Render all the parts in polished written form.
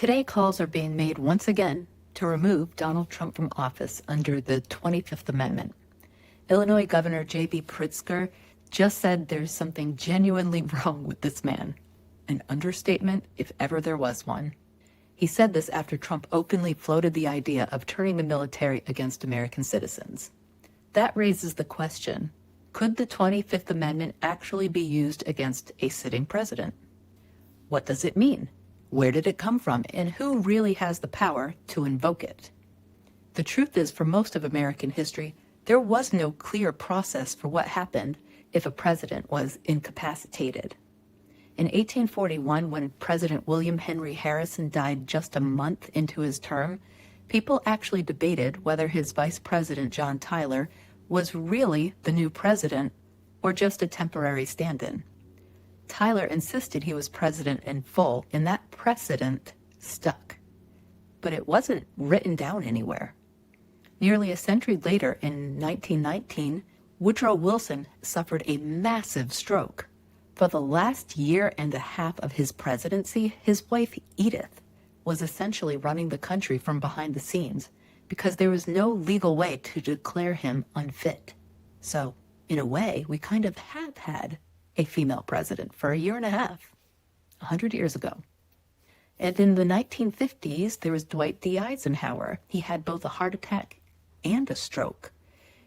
Today, calls are being made once again to remove Donald Trump from office under the 25th Amendment. Illinois Governor JD Vance just said there's something genuinely wrong with this man. An understatement, if ever there was one. He said this after Trump openly floated the idea of turning the military against American citizens. That raises the question, could the 25th Amendment actually be used against a sitting president? What does it mean? Where did it come from? And who really has the power to invoke it? The truth is, for most of American history, there was no clear process for what happened if a president was incapacitated. In 1841, when President William Henry Harrison died just a month into his term, people actually debated whether his vice president, John Tyler, was really the new president or just a temporary stand-in. Tyler insisted he was president in full, and that precedent stuck. But it wasn't written down anywhere. Nearly a century later, in 1919, Woodrow Wilson suffered a massive stroke. For the last year and a half of his presidency, his wife, Edith, was essentially running the country from behind the scenes because there was no legal way to declare him unfit. So, in a way, we kind of have had a female president for a year and a half, 100 years ago. And in the 1950s, there was Dwight D. Eisenhower. He had both a heart attack and a stroke.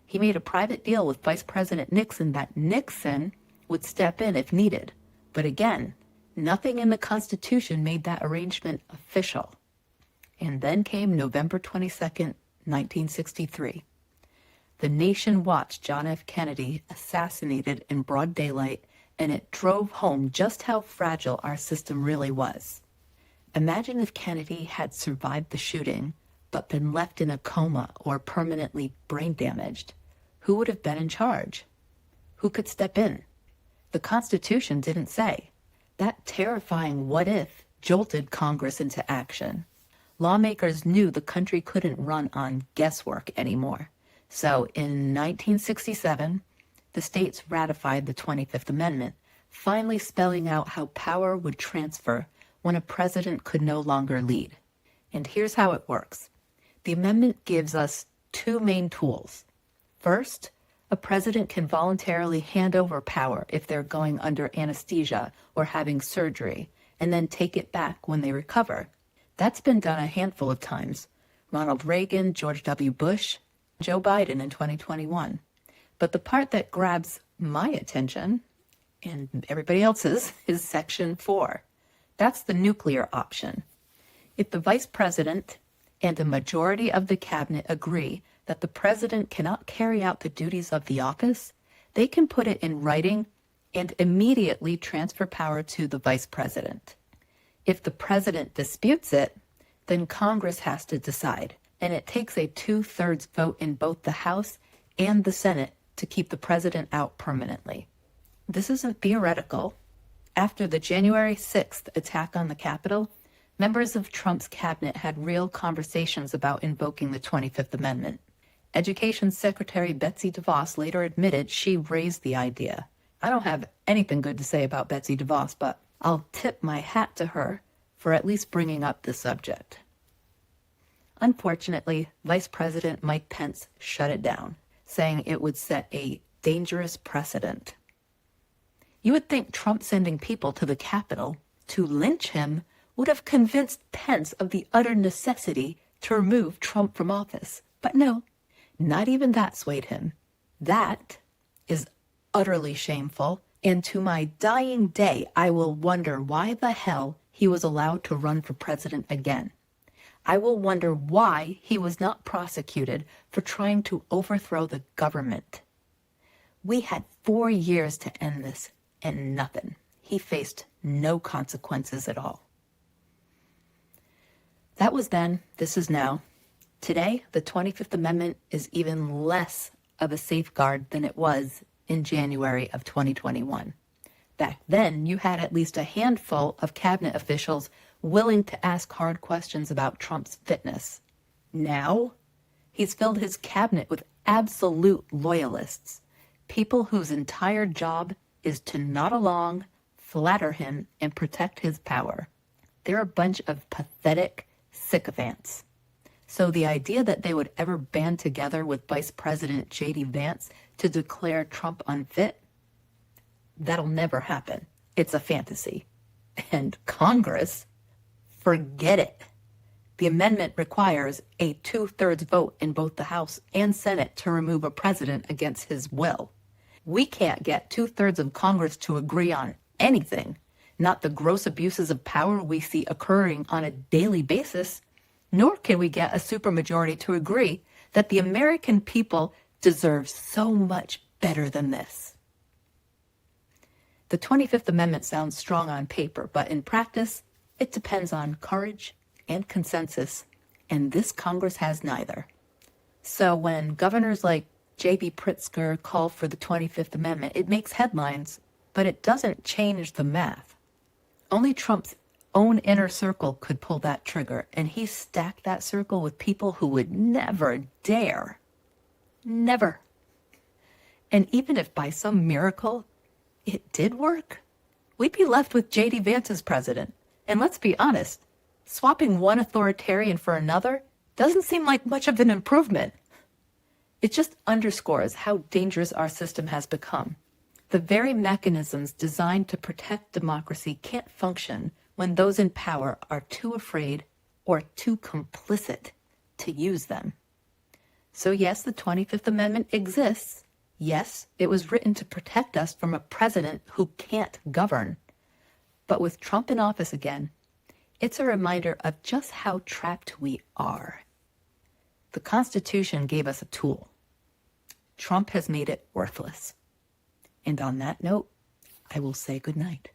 He made a private deal with Vice President Nixon that Nixon would step in if needed. But again, nothing in the Constitution made that arrangement official. And then came November 22nd, 1963. The nation watched John F. Kennedy assassinated in broad daylight, and it drove home just how fragile our system really was. Imagine if Kennedy had survived the shooting, but been left in a coma or permanently brain damaged. Who would have been in charge? Who could step in? The Constitution didn't say. That terrifying what if jolted Congress into action. Lawmakers knew the country couldn't run on guesswork anymore. So in 1967, the states ratified the 25th Amendment, finally spelling out how power would transfer when a president could no longer lead. And here's how it works. The amendment gives us two main tools. First, a president can voluntarily hand over power if they're going under anesthesia or having surgery, and then take it back when they recover. That's been done a handful of times. Ronald Reagan, George W. Bush, Joe Biden in 2021. But the part that grabs my attention, and everybody else's, is Section 4. That's the nuclear option. If the vice president and a majority of the cabinet agree that the president cannot carry out the duties of the office, they can put it in writing and immediately transfer power to the vice president. If the president disputes it, then Congress has to decide, and it takes a 2/3 vote in both the House and the Senate to keep the president out permanently. This isn't theoretical. After the January 6th attack on the Capitol, members of Trump's cabinet had real conversations about invoking the 25th Amendment. Education Secretary Betsy DeVos later admitted she raised the idea. I don't have anything good to say about Betsy DeVos, but I'll tip my hat to her for at least bringing up the subject. Unfortunately, Vice President Mike Pence shut it down, saying it would set a dangerous precedent. You would think Trump sending people to the Capitol to lynch him would have convinced Pence of the utter necessity to remove Trump from office. But no, not even that swayed him. That is utterly shameful, and to my dying day, I will wonder why the hell he was allowed to run for president again. I will wonder why he was not prosecuted for trying to overthrow the government. We had 4 years to end this, and nothing. He faced no consequences at all. That was then, this is now. Today, the 25th Amendment is even less of a safeguard than it was in January of 2021. Back then, you had at least a handful of cabinet officials willing to ask hard questions about Trump's fitness. Now, he's filled his cabinet with absolute loyalists, people whose entire job is to nod along, flatter him, and protect his power. They're a bunch of pathetic sycophants. So the idea that they would ever band together with Vice President JD Vance to declare Trump unfit, that'll never happen. It's a fantasy. And Congress, forget it. The amendment requires a 2/3 vote in both the House and Senate to remove a president against his will. We can't get 2/3 of Congress to agree on anything, not the gross abuses of power we see occurring on a daily basis, nor can we get a supermajority to agree that the American people deserve so much better than this. The 25th Amendment sounds strong on paper, but in practice, it depends on courage and consensus, and this Congress has neither. So when governors like JD Pritzker call for the 25th Amendment, it makes headlines, but it doesn't change the math. Only Trump's own inner circle could pull that trigger, and he stacked that circle with people who would never dare. Never. And even if by some miracle it did work, we'd be left with JD Vance as president. And let's be honest, swapping one authoritarian for another doesn't seem like much of an improvement. It just underscores how dangerous our system has become. The very mechanisms designed to protect democracy can't function when those in power are too afraid or too complicit to use them. So yes, the 25th Amendment exists. Yes, it was written to protect us from a president who can't govern. But with Trump in office again, it's a reminder of just how trapped we are. The Constitution gave us a tool. Trump has made it worthless. And on that note, I will say goodnight.